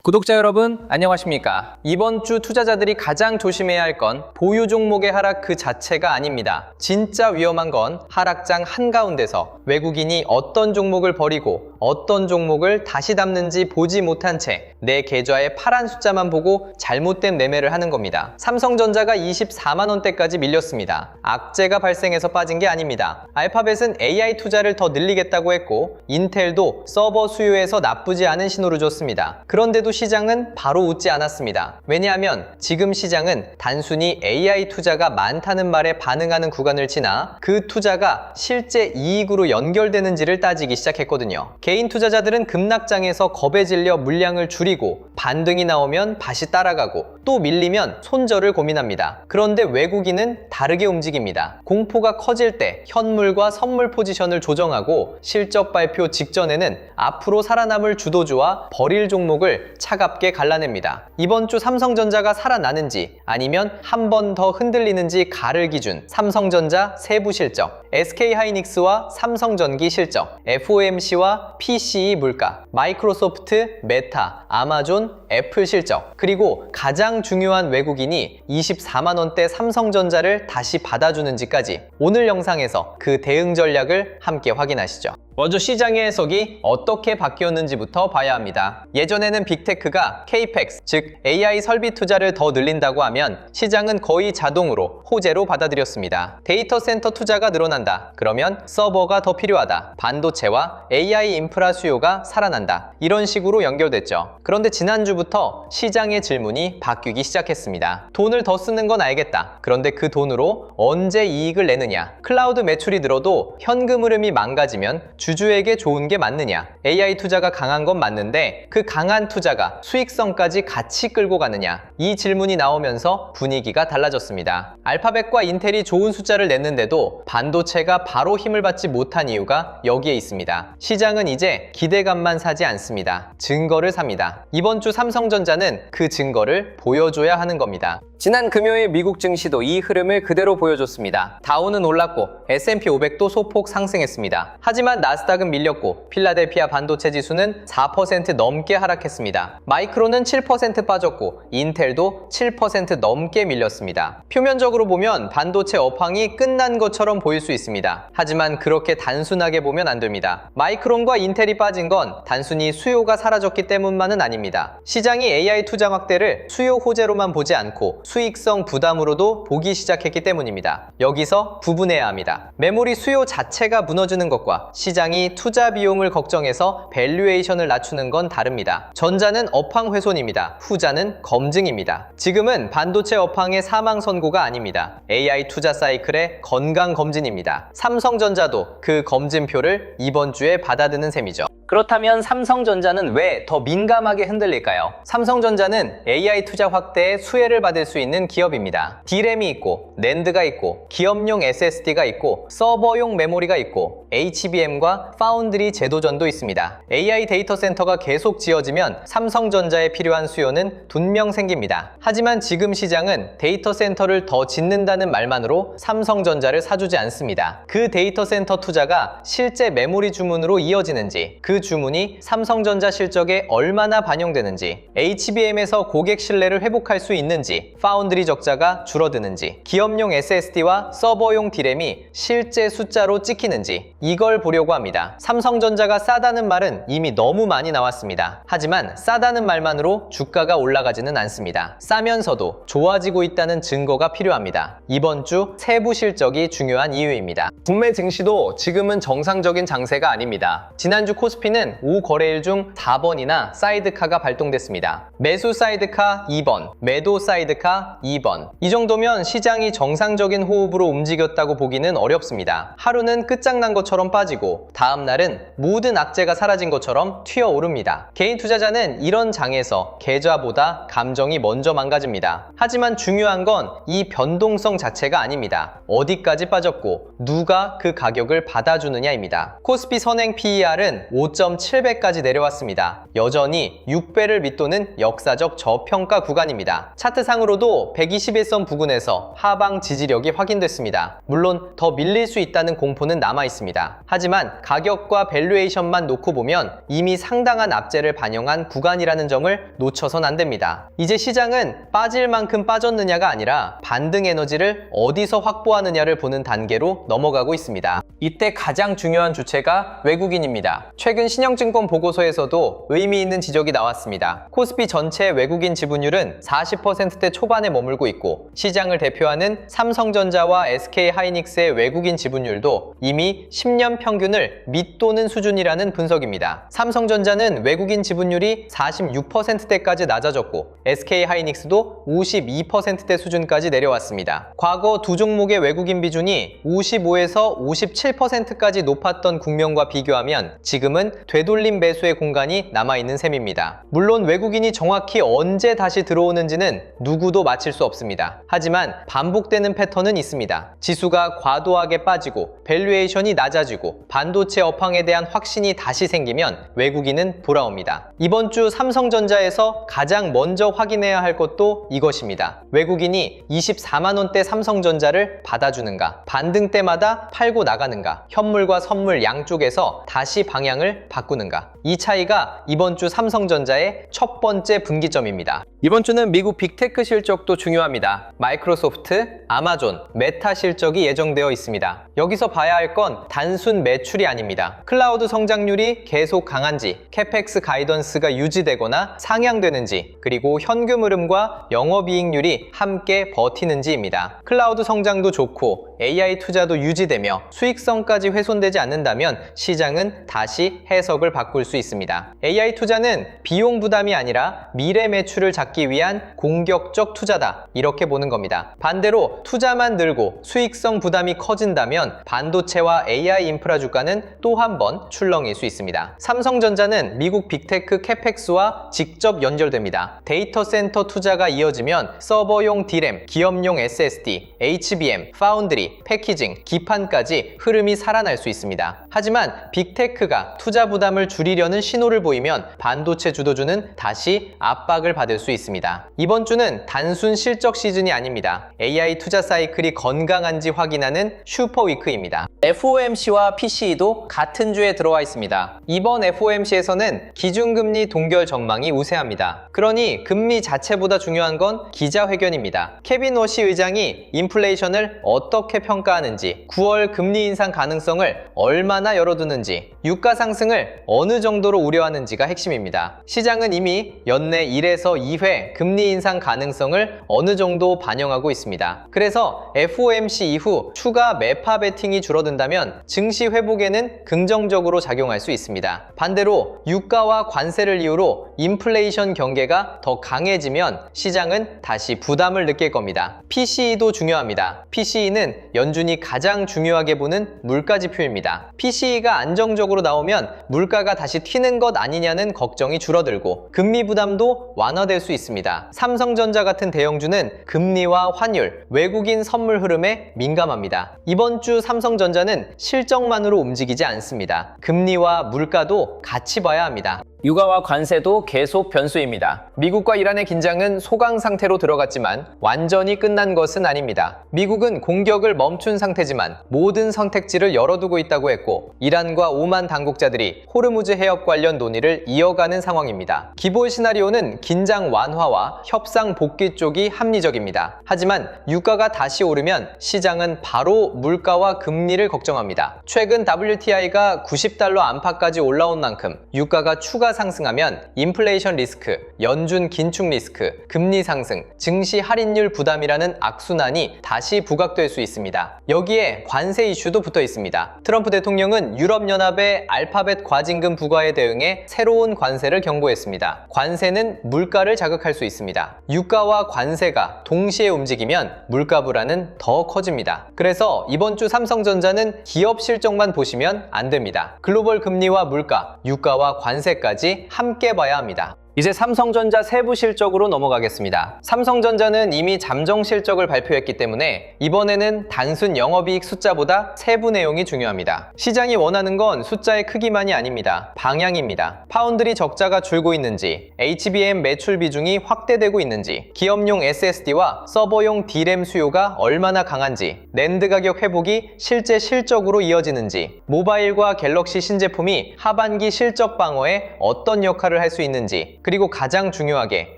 구독자 여러분 안녕하십니까? 이번 주 투자자들이 가장 조심해야 할 건 보유 종목의 하락 그 자체가 아닙니다. 진짜 위험한 건 하락장 한가운데서 외국인이 어떤 종목을 버리고 어떤 종목을 다시 담는지 보지 못한 채 내 계좌의 파란 숫자만 보고 잘못된 매매를 하는 겁니다. 삼성전자가 24만 원대까지 밀렸습니다. 악재가 발생해서 빠진 게 아닙니다. 알파벳은 AI 투자를 더 늘리겠다고 했고 인텔도 서버 수요에서 나쁘지 않은 신호를 줬습니다. 그런데도 시장은 바로 웃지 않았습니다. 왜냐하면 지금 시장은 단순히 AI 투자가 많다는 말에 반응하는 구간을 지나 그 투자가 실제 이익으로 연결되는지를 따지기 시작했거든요. 개인 투자자들은 급락장에서 겁에 질려 물량을 줄이고 반등이 나오면 다시 따라가고 또 밀리면 손절을 고민합니다. 그런데 외국인은 다르게 움직입니다. 공포가 커질 때 현물과 선물 포지션을 조정하고 실적 발표 직전에는 앞으로 살아남을 주도주와 버릴 종목을 차갑게 갈라냅니다. 이번 주 삼성전자가 살아나는지 아니면 한 번 더 흔들리는지 가를 기준 삼성전자 세부 실적, SK하이닉스와 삼성전기 실적, FOMC와 PCE 물가, 마이크로소프트, 메타, 아마존, 애플 실적, 그리고 가장 중요한 외국인이 24만 원대 삼성전자를 다시 받아주는지까지 오늘 영상에서 그 대응 전략을 함께 확인하시죠. 먼저 시장의 해석이 어떻게 바뀌었는지부터 봐야 합니다. 예전에는 빅테크가 CAPEX, 즉 AI 설비 투자를 더 늘린다고 하면 시장은 거의 자동으로 호재로 받아들였습니다. 데이터 센터 투자가 늘어난다. 그러면 서버가 더 필요하다. 반도체와 AI 인프라 수요가 살아난다. 이런 식으로 연결됐죠. 그런데 지난주부터 시장의 질문이 바뀌기 시작했습니다. 돈을 더 쓰는 건 알겠다. 그런데 그 돈으로 언제 이익을 내느냐? 클라우드 매출이 늘어도 현금 흐름이 망가지면 주주에게 좋은 게 맞느냐? AI 투자가 강한 건 맞는데 그 강한 투자가 수익성까지 같이 끌고 가느냐? 이 질문이 나오면서 분위기가 달라졌습니다. 알파벳과 인텔이 좋은 숫자를 냈는데도 반도체가 바로 힘을 받지 못한 이유가 여기에 있습니다. 시장은 이제 기대감만 사지 않습니다. 증거를 삽니다. 이번 주 삼성전자는 그 증거를 보여줘야 하는 겁니다. 지난 금요일 미국 증시도 이 흐름을 그대로 보여줬습니다. 다우는 올랐고 S&P 500도 소폭 상승했습니다. 하지만 나스닥은 밀렸고 필라델피아 반도체 지수는 4% 넘게 하락했습니다. 마이크론은 7% 빠졌고 인텔도 7% 넘게 밀렸습니다. 표면적으로 보면 반도체 업황이 끝난 것처럼 보일 수 있습니다. 하지만 그렇게 단순하게 보면 안 됩니다. 마이크론과 인텔이 빠진 건 단순히 수요가 사라졌기 때문만은 아닙니다. 시장이 AI 투자 확대를 수요 호재로만 보지 않고 수익성 부담으로도 보기 시작했기 때문입니다. 여기서 구분해야 합니다. 메모리 수요 자체가 무너지는 것과 시장이 투자 비용을 걱정해서 밸류에이션을 낮추는 건 다릅니다. 전자는 업황 훼손입니다. 후자는 검증입니다. 지금은 반도체 업황의 사망 선고가 아닙니다. AI 투자 사이클의 건강 검진입니다. 삼성전자도 그 검진표를 이번 주에 받아드는 셈이죠. 그렇다면 삼성전자는 왜 더 민감하게 흔들릴까요? 삼성전자는 AI 투자 확대에 수혜를 받을 수 있는 기업입니다. D램이 있고, 낸드가 있고, 기업용 SSD가 있고, 서버용 메모리가 있고, HBM과 파운드리 제도전도 있습니다. AI 데이터 센터가 계속 지어지면 삼성전자에 필요한 수요는 분명 생깁니다. 하지만 지금 시장은 데이터 센터를 더 짓는다는 말만으로 삼성전자를 사주지 않습니다. 그 데이터 센터 투자가 실제 메모리 주문으로 이어지는지, 그 주문이 삼성전자 실적에 얼마나 반영되는지, HBM에서 고객 신뢰를 회복할 수 있는지, 파운드리 적자가 줄어드는지, 기업용 SSD와 서버용 D램이 실제 숫자로 찍히는지 이걸 보려고 합니다. 삼성전자가 싸다는 말은 이미 너무 많이 나왔습니다. 하지만 싸다는 말만으로 주가가 올라가지는 않습니다. 싸면서도 좋아지고 있다는 증거가 필요합니다. 이번 주 세부 실적이 중요한 이유입니다. 국내 증시도 지금은 정상적인 장세가 아닙니다. 지난주 코스피는 5거래일 중 4번이나 사이드카가 발동됐습니다. 매수 사이드카 2번, 매도 사이드카 2번. 이 정도면 시장이 정상적인 호흡으로 움직였다고 보기는 어렵습니다. 하루는 끝장난 것처럼 빠지고 다음날은 모든 악재가 사라진 것처럼 튀어오릅니다. 개인 투자자는 이런 장에서 계좌보다 감정이 먼저 망가집니다. 하지만 중요한 건 이 변동성 자체가 아닙니다. 어디까지 빠졌고 누가 그 가격을 받아주느냐입니다. 코스피 선행 PER은 5 5.7배까지 내려왔습니다. 여전히 6배를 밑도는 역사적 저평가 구간입니다. 차트상으로도 121선 부근에서 하방 지지력이 확인됐습니다. 물론 더 밀릴 수 있다는 공포는 남아 있습니다. 하지만 가격과 밸류에이션만 놓고 보면 이미 상당한 압제를 반영한 구간이라는 점을 놓쳐선 안 됩니다. 이제 시장은 빠질 만큼 빠졌느냐가 아니라 반등 에너지를 어디서 확보하느냐를 보는 단계로 넘어가고 있습니다. 이때 가장 중요한 주체가 외국인입니다. 최근 신영증권 보고서에서도 의미 있는 지적이 나왔습니다. 코스피 전체 외국인 지분율은 40%대 초반에 머물고 있고 시장을 대표하는 삼성전자와 SK하이닉스의 외국인 지분율도 이미 10년 평균을 밑도는 수준이라는 분석입니다. 삼성전자는 외국인 지분율이 46%대까지 낮아졌고 SK하이닉스도 52%대 수준까지 내려왔습니다. 과거 두 종목의 외국인 비중이 55에서 57%까지 높았던 국면과 비교하면 지금은 되돌림 매수의 공간이 남아있는 셈입니다. 물론 외국인이 정확히 언제 다시 들어오는지는 누구도 맞힐 수 없습니다. 하지만 반복되는 패턴은 있습니다. 지수가 과도하게 빠지고 밸류에이션이 낮아지고 반도체 업황에 대한 확신이 다시 생기면 외국인은 돌아옵니다. 이번 주 삼성전자에서 가장 먼저 확인해야 할 것도 이것입니다. 외국인이 24만원대 삼성전자를 받아주는가, 반등 때마다 팔고 나가는가, 현물과 선물 양쪽에서 다시 방향을 바꾸는가. 이 차이가 이번 주 삼성전자의 첫 번째 분기점입니다. 이번 주는 미국 빅테크 실적도 중요합니다. 마이크로소프트, 아마존, 메타 실적이 예정되어 있습니다. 여기서 봐야 할 건 단순 매출이 아닙니다. 클라우드 성장률이 계속 강한지, 캐펙스 가이던스가 유지되거나 상향되는지, 그리고 현금 흐름과 영업이익률이 함께 버티는지입니다. 클라우드 성장도 좋고 AI 투자도 유지되며 수익성까지 훼손되지 않는다면 시장은 다시 해석을 바꿀 수 있습니다. AI 투자는 비용 부담이 아니라 미래 매출을 잡기 위한 공격적 투자다, 이렇게 보는 겁니다. 반대로 투자만 늘고 수익성 부담이 커진다면 반도체와 AI 인프라 주가는 또 한 번 출렁일 수 있습니다. 삼성전자는 미국 빅테크 캐펙스와 직접 연결됩니다. 데이터 센터 투자가 이어지면 서버용 D램, 기업용 SSD, HBM, 파운드리, 패키징, 기판까지 흐름이 살아날 수 있습니다. 하지만 빅테크가 투자 부담을 줄이려는 신호를 보이면 반도체 주도주는 다시 압박을 받을 수 있습니다. 이번 주는 단순 실적 시즌이 아닙니다. AI 투자 사이클이 건강한지 확인하는 슈퍼위크입니다. FOMC와 PCE도 같은 주에 들어와 있습니다. 이번 FOMC에서는 기준금리 동결 전망이 우세합니다. 그러니 금리 자체보다 중요한 건 기자회견입니다. 케빈 워시 의장이 인플레이션을 어떻게 평가하는지, 9월 금리 인상 가능성을 얼마나 열어두는지, 유가 상승을 어느 정도로 우려하는지가 핵심입니다. 시장은 이미 연내 1에서 2회 금리 인상 가능성을 어느 정도 반영하고 있습니다. 그래서 FOMC 이후 추가 매파 베팅이 줄어든다면 증시 회복에는 긍정적으로 작용할 수 있습니다. 반대로 유가와 관세를 이유로 인플레이션 경계가 더 강해지면 시장은 다시 부담을 느낄 겁니다. PCE도 중요합니다. PCE는 연준이 가장 중요하게 보는 물가지표입니다. PCE가 안정적으로 나오면 물가가 다시 튀는 것 아니냐는 걱정이 줄어들고 금리 부담도 완화될 수 있습니다. 삼성전자 같은 대형주는 금리와 환율, 외국인 선물 흐름에 민감합니다. 이번 주 삼성전자는 실적만으로 움직이지 않습니다. 금리와 물가도 같이 봐야 합니다. 유가와 관세도 계속 변수입니다. 미국과 이란의 긴장은 소강 상태로 들어갔지만 완전히 끝난 것은 아닙니다. 미국은 공격을 멈춘 상태지만 모든 선택지를 열어두고 있다고 했고 이란과 오만 당국자들이 호르무즈 해협 관련 논의를 이어가는 상황입니다. 기본 시나리오는 긴장 완화와 협상 복귀 쪽이 합리적입니다. 하지만 유가가 다시 오르면 시장은 바로 물가와 금리를 걱정합니다. 최근 WTI가 90달러 안팎까지 올라온 만큼 유가가 추가 상승하면 인플레이션 리스크, 연준 긴축 리스크, 금리 상승, 증시 할인율 부담이라는 악순환이 다시 부각될 수 있습니다. 여기에 관세 이슈도 붙어 있습니다. 트럼프 대통령은 유럽연합의 알파벳 과징금 부과에 대응해 새로운 관세를 경고했습니다. 관세는 물가를 자극할 수 있습니다. 유가와 관세가 동시에 움직이면 물가 불안은 더 커집니다. 그래서 이번 주 삼성전자는 기업 실적만 보시면 안 됩니다. 글로벌 금리와 물가, 유가와 관세까지 함께 봐야 합니다. 이제 삼성전자 세부 실적으로 넘어가겠습니다. 삼성전자는 이미 잠정 실적을 발표했기 때문에 이번에는 단순 영업이익 숫자보다 세부 내용이 중요합니다. 시장이 원하는 건 숫자의 크기만이 아닙니다. 방향입니다. 파운드리 적자가 줄고 있는지, HBM 매출 비중이 확대되고 있는지, 기업용 SSD와 서버용 D램 수요가 얼마나 강한지, 낸드 가격 회복이 실제 실적으로 이어지는지, 모바일과 갤럭시 신제품이 하반기 실적 방어에 어떤 역할을 할 수 있는지, 그리고 가장 중요하게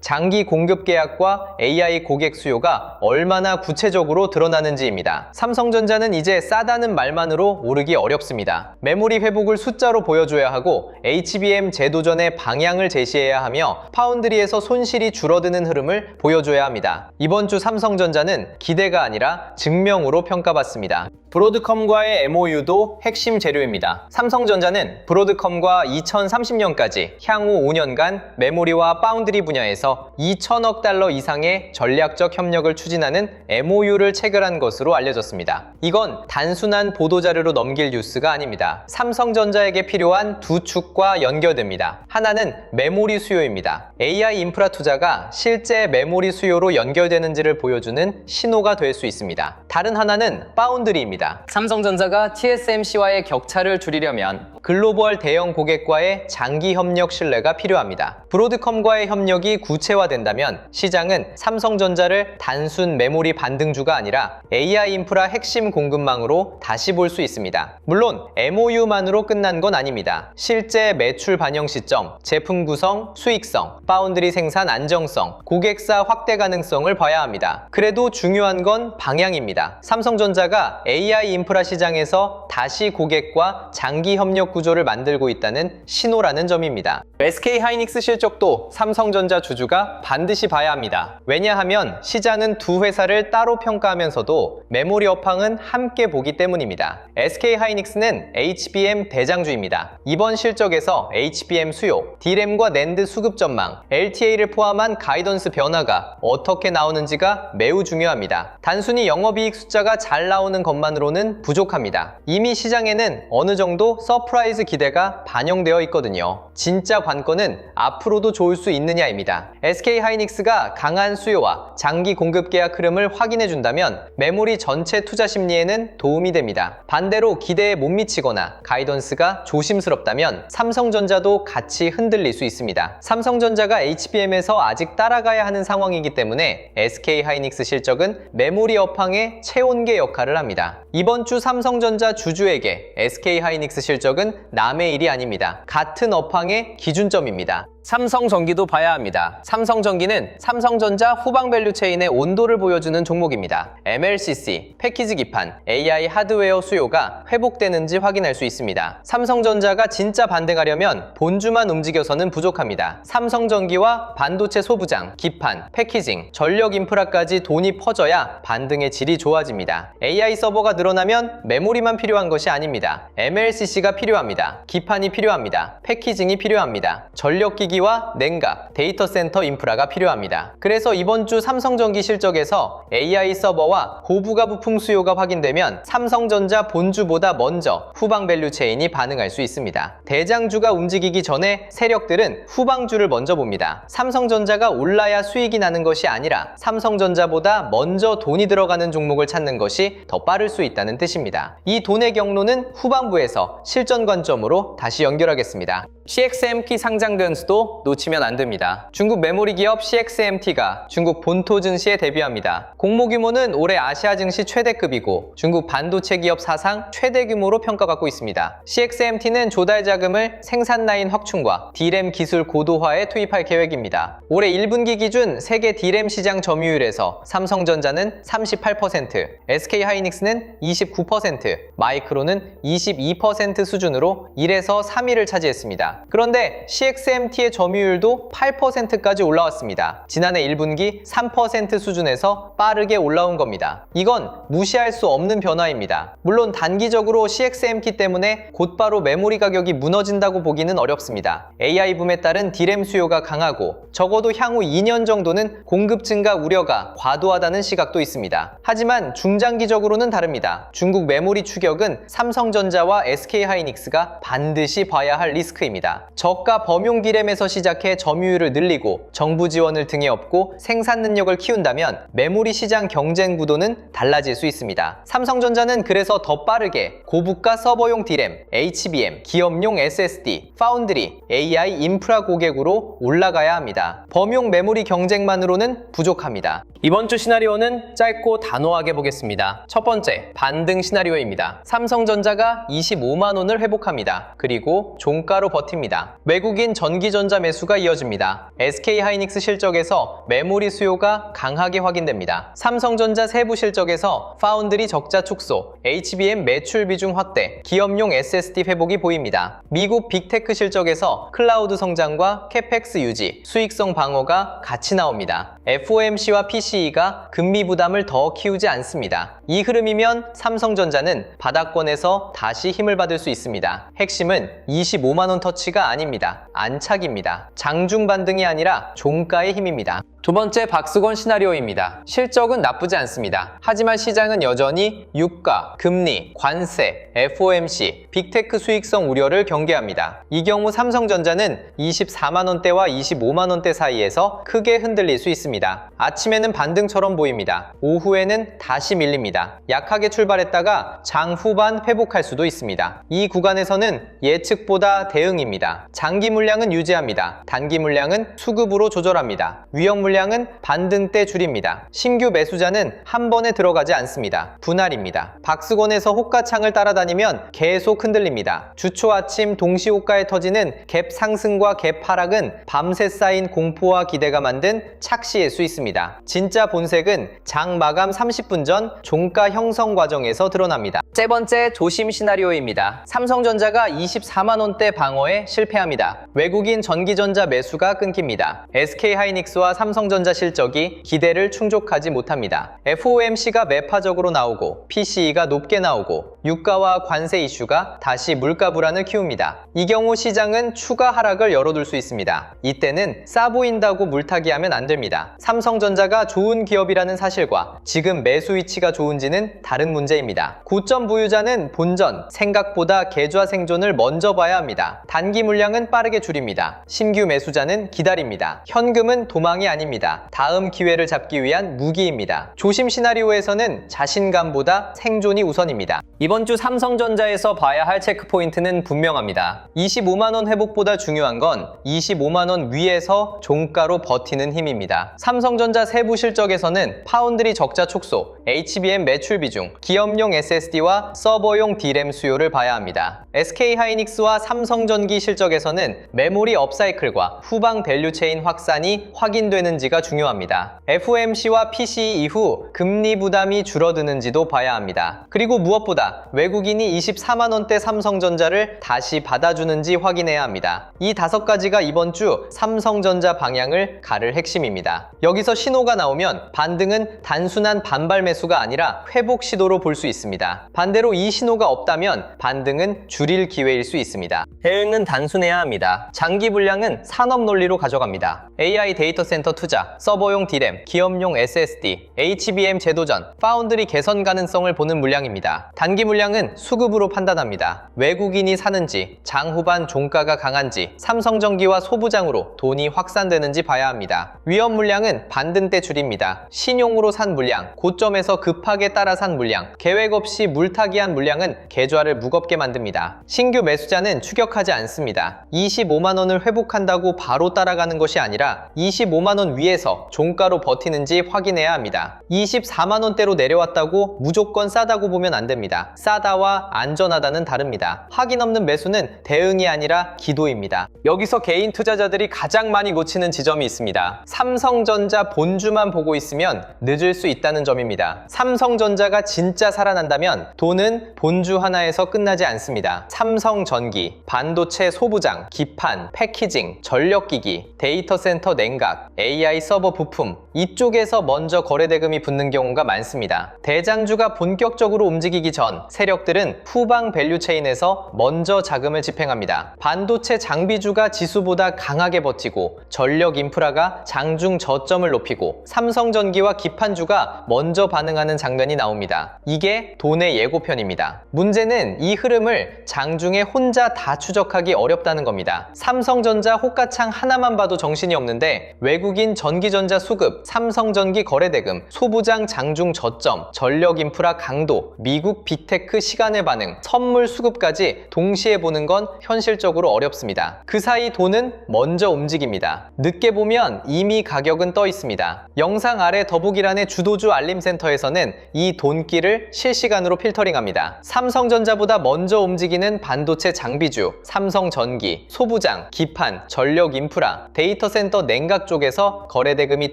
장기 공급 계약과 AI 고객 수요가 얼마나 구체적으로 드러나는지입니다. 삼성전자는 이제 싸다는 말만으로 오르기 어렵습니다. 메모리 회복을 숫자로 보여줘야 하고 HBM 재도전의 방향을 제시해야 하며 파운드리에서 손실이 줄어드는 흐름을 보여줘야 합니다. 이번 주 삼성전자는 기대가 아니라 증명으로 평가받습니다. 브로드컴과의 MOU도 핵심 재료입니다. 삼성전자는 브로드컴과 2030년까지 향후 5년간 메모리와 파운드리 분야에서 2천억 달러 이상의 전략적 협력을 추진하는 MOU를 체결한 것으로 알려졌습니다. 이건 단순한 보도자료로 넘길 뉴스가 아닙니다. 삼성전자에게 필요한 두 축과 연결됩니다. 하나는 메모리 수요입니다. AI 인프라 투자가 실제 메모리 수요로 연결되는지를 보여주는 신호가 될 수 있습니다. 다른 하나는 파운드리입니다. 삼성전자가 TSMC와의 격차를 줄이려면 글로벌 대형 고객과의 장기 협력 신뢰가 필요합니다. 브로드컴과의 협력이 구체화된다면 시장은 삼성전자를 단순 메모리 반등주가 아니라 AI 인프라 핵심 공급망으로 다시 볼 수 있습니다. 물론 MOU만으로 끝난 건 아닙니다. 실제 매출 반영 시점, 제품 구성, 수익성, 파운드리 생산 안정성, 고객사 확대 가능성을 봐야 합니다. 그래도 중요한 건 방향입니다. 삼성전자가 AI 인프라 시장에서 다시 고객과 장기 협력 구조를 만들고 있다는 신호라는 점입니다. SK하이닉스 실적도 삼성전자 주주가 반드시 봐야 합니다. 왜냐하면 시장은 두 회사를 따로 평가하면서도 메모리 업황은 함께 보기 때문입니다. SK하이닉스는 HBM 대장주입니다. 이번 실적에서 HBM 수요, D램과 낸드 수급 전망, LTA를 포함한 가이던스 변화가 어떻게 나오는지가 매우 중요합니다. 단순히 영업이익 숫자가 잘 나오는 것만으로는 부족합니다. 이미 시장에는 어느 정도 서프라이즈 기대가 반영되어 있거든요. 진짜 관건은 앞으로도 좋을 수 있느냐입니다. SK하이닉스가 강한 수요와 장기 공급 계약 흐름을 확인해 준다면 메모리 전체 투자 심리에는 도움이 됩니다. 반대로 기대에 못 미치거나 가이던스가 조심스럽다면 삼성전자도 같이 흔들릴 수 있습니다. 삼성전자가 HBM에서 아직 따라가야 하는 상황이기 때문에 SK하이닉스 실적은 메모리 업황의 체온계 역할을 합니다. 이번 주 삼성전자 주주에게 SK하이닉스 실적은 남의 일이 아닙니다. 같은 업황의 기준점입니다. 삼성전기도 봐야 합니다. 삼성전기는 삼성전자 후방 밸류체인의 온도를 보여주는 종목입니다. MLCC, 패키지 기판, AI 하드웨어 수요가 회복되는지 확인할 수 있습니다. 삼성전자가 진짜 반등하려면 본주만 움직여서는 부족합니다. 삼성전기와 반도체 소부장, 기판, 패키징, 전력 인프라까지 돈이 퍼져야 반등의 질이 좋아집니다. AI 서버가 늘어나면 메모리만 필요한 것이 아닙니다. MLCC가 필요합니다. 기판이 필요합니다. 패키징이 필요합니다. 전력기기와 냉각, 데이터 센터 인프라가 필요합니다. 그래서 이번 주 삼성전기 실적에서 AI 서버와 고부가 부품 수요가 확인되면 삼성전자 본주보다 먼저 후방 밸류체인이 반응할 수 있습니다. 대장주가 움직이기 전에 세력들은 후방주를 먼저 봅니다. 삼성전자가 올라야 수익이 나는 것이 아니라 삼성전자보다 먼저 돈이 들어가는 종목을 찾는 것이 더 빠를 수 있다는 뜻입니다. 이 돈의 경로는 후반부에서 실전 관점으로 다시 연결하겠습니다. CXMT 상장 변수도 놓치면 안 됩니다. 중국 메모리 기업 CXMT가 중국 본토 증시에 데뷔합니다. 공모 규모는 올해 아시아 증시 최대급이고 중국 반도체 기업 사상 최대 규모로 평가받고 있습니다. CXMT는 조달 자금을 생산 라인 확충과 D램 기술 고도화에 투입할 계획입니다. 올해 1분기 기준 세계 D램 시장 점유율에서 삼성전자는 38%, SK하이닉스는 29%, 마이크론은 22% 수준으로 1에서 3위를 차지했습니다. 그런데 CXMT의 점유율도 8%까지 올라왔습니다. 지난해 1분기 3% 수준에서 빠르게 올라온 겁니다. 이건 무시할 수 없는 변화입니다. 물론 단기적으로 CXMT 때문에 곧바로 메모리 가격이 무너진다고 보기는 어렵습니다. AI 붐에 따른 D램 수요가 강하고 적어도 향후 2년 정도는 공급 증가 우려가 과도하다는 시각도 있습니다. 하지만 중장기적으로는 다릅니다. 중국 메모리 추격은 삼성전자와 SK하이닉스가 반드시 봐야 할 리스크입니다. 저가 범용 D램에서 소액에서 시작해 점유율을 늘리고 정부 지원을 등에 업고 생산 능력을 키운다면 메모리 시장 경쟁 구도는 달라질 수 있습니다. 삼성전자는 그래서 더 빠르게 고부가 서버용 D램, HBM, 기업용 SSD, 파운드리, AI 인프라 고객으로 올라가야 합니다. 범용 메모리 경쟁만으로는 부족합니다. 이번 주 시나리오는 짧고 단호하게 보겠습니다. 첫 번째, 반등 시나리오입니다. 삼성전자가 25만 원을 회복합니다. 그리고 종가로 버팁니다. 외국인 전기전자 매수가 이어집니다. SK하이닉스 실적에서 메모리 수요가 강하게 확인됩니다. 삼성전자 세부 실적에서 파운드리 적자 축소, HBM 매출 비중 확대, 기업용 SSD 회복이 보입니다. 미국 빅테크 실적에서 클라우드 성장과 캐펙스 유지, 수익성 방어가 같이 나옵니다. FOMC와 PCE가 금리 부담을 더 키우지 않습니다. 이 흐름이면 삼성전자는 바닥권에서 다시 힘을 받을 수 있습니다. 핵심은 25만원 터치가 아닙니다. 안착입니다. 장중 반등이 아니라 종가의 힘입니다. 두 번째, 박스권 시나리오입니다. 실적은 나쁘지 않습니다. 하지만 시장은 여전히 유가, 금리, 관세, FOMC, 빅테크 수익성 우려를 경계합니다. 이 경우 삼성전자는 24만원대와 25만원대 사이에서 크게 흔들릴 수 있습니다. 아침에는 반등처럼 보입니다. 오후에는 다시 밀립니다. 약하게 출발했다가 장 후반 회복할 수도 있습니다. 이 구간에서는 예측보다 대응입니다. 장기 물량은 유지합니다. 단기 물량은 수급으로 조절합니다. 위험 물량은 반등 때 줄입니다. 신규 매수자는 한 번에 들어가지 않습니다. 분할입니다. 박스권에서 호가창을 따라다니면 계속 흔들립니다. 주초 아침 동시 호가에 터지는 갭 상승과 갭 하락은 밤새 쌓인 공포와 기대가 만든 착시일 수 있습니다. 진짜 본색은 장 마감 30분 전 종가 형성 과정에서 드러납니다. 세 번째, 조심 시나리오입니다. 삼성전자가 24만원대 방어에 실패합니다. 외국인 전기전자 매수가 끊깁니다. SK하이닉스와 삼성전자 실적이 기대를 충족하지 못합니다. FOMC가 매파적으로 나오고 PCE가 높게 나오고 유가와 관세 이슈가 다시 물가 불안을 키웁니다. 이 경우 시장은 추가 하락을 열어둘 수 있습니다. 이때는 싸 보인다고 물타기하면 안 됩니다. 삼성전자가 좋은 기업이라는 사실과 지금 매수 위치가 좋은지는 다른 문제입니다. 고점 보유자는 본전, 생각보다 계좌 생존을 먼저 봐야 합니다. 단기 물량은 빠르게 줄입니다. 신규 매수자는 기다립니다. 현금은 도망이 아닙니다. 다음 기회를 잡기 위한 무기입니다. 조심 시나리오에서는 자신감보다 생존이 우선입니다. 이번 주 삼성전자에서 봐야 할 체크포인트는 분명합니다. 25만원 회복보다 중요한 건 25만원 위에서 종가로 버티는 힘입니다. 삼성전자 세부 실적에서는 파운드리 적자 축소, HBM 매출 비중, 기업용 SSD와 서버용 D램 수요를 봐야 합니다. SK하이닉스와 삼성전기 실적에서는 메모리 업사이클과 후방 밸류체인 확산이 확인되는지가 중요합니다. FOMC와 PCE 이후 금리 부담이 줄어드는지도 봐야 합니다. 그리고 무엇보다 외국인이 24만원대 삼성전자를 다시 받아주는지 확인해야 합니다. 이 5가지가 이번 주 삼성전자 방향을 가를 핵심입니다. 여기서 신호가 나오면 반등은 단순한 반발 매수가 아니라 회복 시도로 볼 수 있습니다. 반대로 이 신호가 없다면 반등은 줄일 기회일 수 있습니다. 대응은 단순해야 합니다. 장기 물량은 산업 논리로 가져갑니다. AI 데이터 센터 투자, 서버용 D램, 기업용 SSD, HBM 제도전, 파운드리 개선 가능성을 보는 물량입니다. 단기 물량은 수급으로 판단합니다. 외국인이 사는지, 장 후반 종가가 강한지, 삼성전기와 소부장으로 돈이 확산되는지 봐야 합니다. 위험 물량은 반등 때 줄입니다. 신용으로 산 물량, 고점에서 급하게 따라 산 물량, 계획 없이 물타기한 물량은 계좌를 무겁게 만듭니다. 신규 매수자는 추격하지 않습니다. 25만원을 회복한다고 바로 따라가는 것이 아니라 25만원 위에서 종가로 버티는지 확인해야 합니다. 24만원대로 내려왔다고 무조건 싸다고 보면 안 됩니다. 싸다와 안전하다는 다릅니다. 확인 없는 매수는 대응이 아니라 기도입니다. 여기서 개인 투자자들이 가장 많이 놓치는 지점이 있습니다. 삼성전자 본주만 보고 있으면 늦을 수 있다는 점입니다. 삼성전자가 진짜 살아난다면 돈은 본주 하나에서 끝나지 않습니다. 삼성전기, 반도체 소부장, 기판, 패키징, 전력기기, 데이터 센터 냉각, AI 서버 부품, 이쪽에서 먼저 거래대금이 붙는 경우가 많습니다. 대장주가 본격적으로 움직이기 전 세력들은 후방 밸류체인에서 먼저 자금을 집행합니다. 반도체 장비주가 지수보다 강하게 버티고 전력 인프라가 장중 저점을 높이고 삼성전기와 기판주가 먼저 반응하는 장면이 나옵니다. 이게 돈의 예고편입니다. 문제는 이 흐름을 장중에 혼자 다 추적하기 어렵다는 겁니다. 삼성전자 호가창 하나만 봐도 정신이 없는데 외국인 전기전자 수급, 삼성전기 거래대금, 소부장 장중 저점, 전력인프라 강도, 미국 빅테크 시간의 반응, 선물 수급까지 동시에 보는 건 현실적으로 어렵습니다. 그 사이 돈은 먼저 움직입니다. 늦게 보면 이미 가격은 떠 있습니다. 영상 아래 더보기란의 주도주 알림센터에서는 이 돈길을 실시간으로 필터링합니다. 삼성전자보다 먼저 움직이는 반도체 장비주, 삼성전기, 소부장, 기판, 전력인프라, 데이터센터 냉각 쪽에서 거래대금이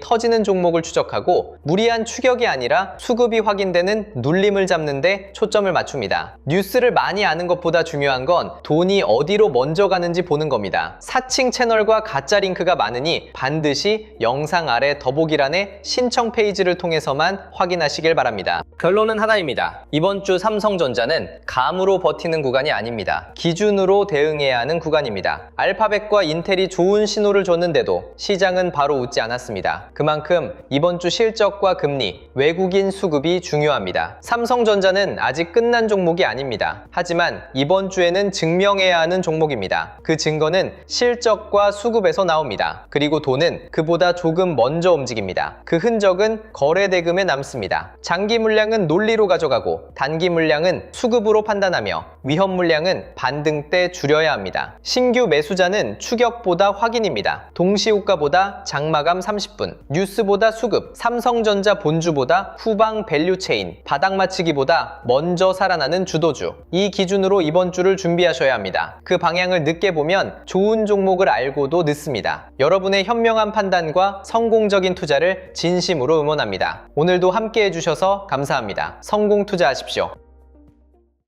터지는 종목을 추적하고 무리한 추격이 아니라 수급이 확인되는 눌림을 잡는 데 초점을 맞춥니다. 뉴스를 많이 아는 것보다 중요한 건 돈이 어디로 먼저 가는지 보는 겁니다. 사칭 채널과 가짜 링크가 많으니 반드시 영상 아래 더보기란의 신청 페이지를 통해서만 확인하시길 바랍니다. 결론은 하나입니다. 이번 주 삼성전자는 감으로 버티는 구간이 아닙니다. 기준으로 대응해야 하는 구간입니다. 알파벳과 인텔이 좋은 신호를 줬는데도 시장은 바로 웃지 않았습니다. 그만큼 이번 주 실적과 금리, 외국인 수급이 중요합니다. 삼성전자는 아직 끝난 종목이 아닙니다. 하지만 이번 주에는 증명해야 하는 종목입니다. 그 증거는 실적과 수급에서 나옵니다. 그리고 돈은 그보다 조금 먼저 움직입니다. 그 흔적은 거래대금에 남습니다. 장기 물량은 논리로 가져가고 단기 물량은 수급으로 판단하며 위험 물량은 반등 때 줄여야 합니다. 신규 매수자는 추격보다 확인입니다. 동시호가보다 장마감 30분, 뉴스보다 수급, 삼성전자 본주보다 후방 밸류체인, 바닥 맞추기보다 먼저 살아나는 주도주. 이 기준으로 이번 주를 준비하셔야 합니다. 그 방향을 늦게 보면 좋은 종목을 알고도 늦습니다. 여러분의 현명한 판단과 성공적인 투자를 진심으로 응원합니다. 오늘도 함께 해주셔서 감사합니다. 성공 투자하십시오.